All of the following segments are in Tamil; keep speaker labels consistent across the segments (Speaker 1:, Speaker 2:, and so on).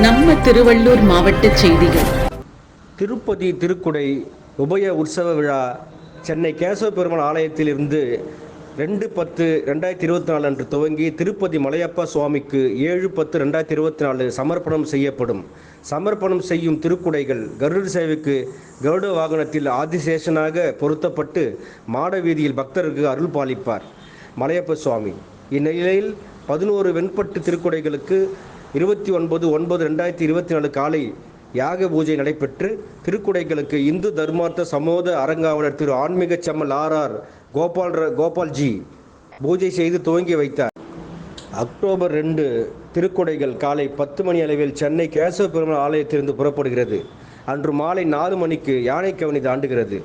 Speaker 1: நம்ம திருவள்ளூர் மாவட்ட செய்திகள்.
Speaker 2: திருப்பதி திருக்குடை உபய உற்சவ விழா சென்னை கேசவ பெருமாள் ஆலயத்தில் இருந்து 2/10/2024 அன்று துவங்கி திருப்பதி மலையப்பா சுவாமிக்கு 7/10/2024 சமர்ப்பணம் செய்யப்படும். சமர்ப்பணம் செய்யும் திருக்குடைகள் கருட சேவைக்கு கருட வாகனத்தில் ஆதிசேஷனாக பொருத்தப்பட்டு மாட வீதியில் பக்தருக்கு அருள் பாலிப்பார் மலையப்ப சுவாமி. இந்நிலையில் 11 வெண்பட்டு திருக்குடைகளுக்கு 29/9/2024 காலை யாக பூஜை நடைபெற்று திருக்குடைகளுக்கு இந்து தர்மார்த்த சமோத அரங்காவலர் திரு ஆன்மீக செம்மல் ஆர் கோபால்ஜி பூஜை செய்து துவங்கி வைத்தார். அக்டோபர் 2 திருக்குடைகள் காலை 10 மணி அளவில் சென்னை கேசவ பெருமாள் ஆலயத்திலிருந்து புறப்படுகிறது. அன்று மாலை 4 மணிக்கு யானைக்கவனி தாண்டுகிறது.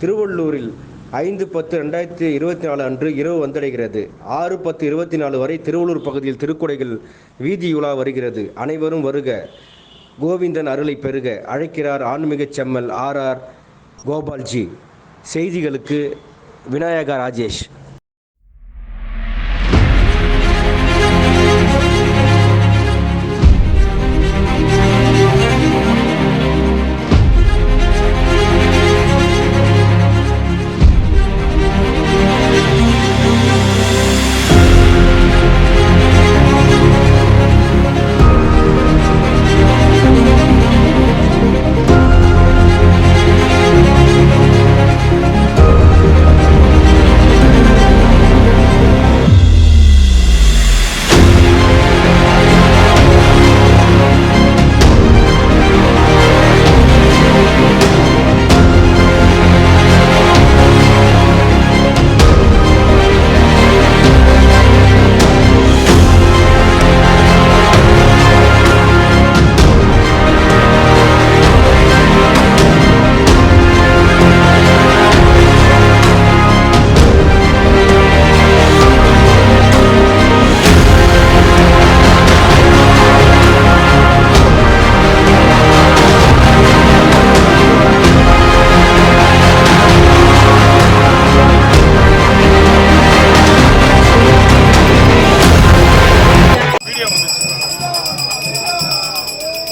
Speaker 2: திருவள்ளூரில் 5/10/2024 அன்று இரவு வந்தடைகிறது. 6/10/24 வரை திருவள்ளூர் பகுதியில் திருக்குடைகள் வீதியுலா வருகிறது. அனைவரும் வருக, கோவிந்தன் அருளை பெருக அழைக்கிறார் ஆன்மீக செம்மல் ஆர் கோபால்ஜி. செய்திகளுக்கு விநாயகா ராஜேஷ்.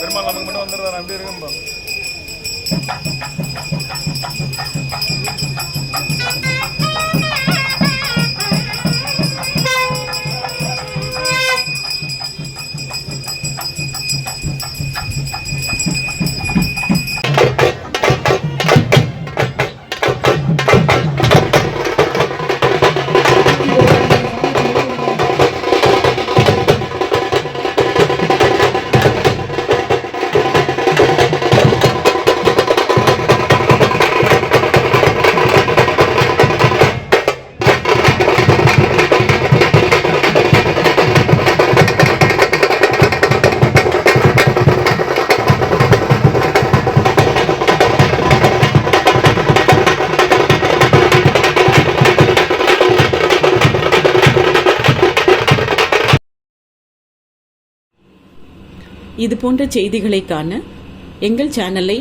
Speaker 3: பெருமாள் நமக்கு மட்டும் வந்துடுறாரு, அப்படி இருக்கும்பா.
Speaker 1: இது போன்ற செய்திகளை காண எங்கள் சேனலை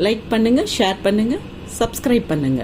Speaker 1: லைக் பண்ணுங்க, ஷேர் பண்ணுங்க, சப்ஸ்கிரைப் பண்ணுங்க.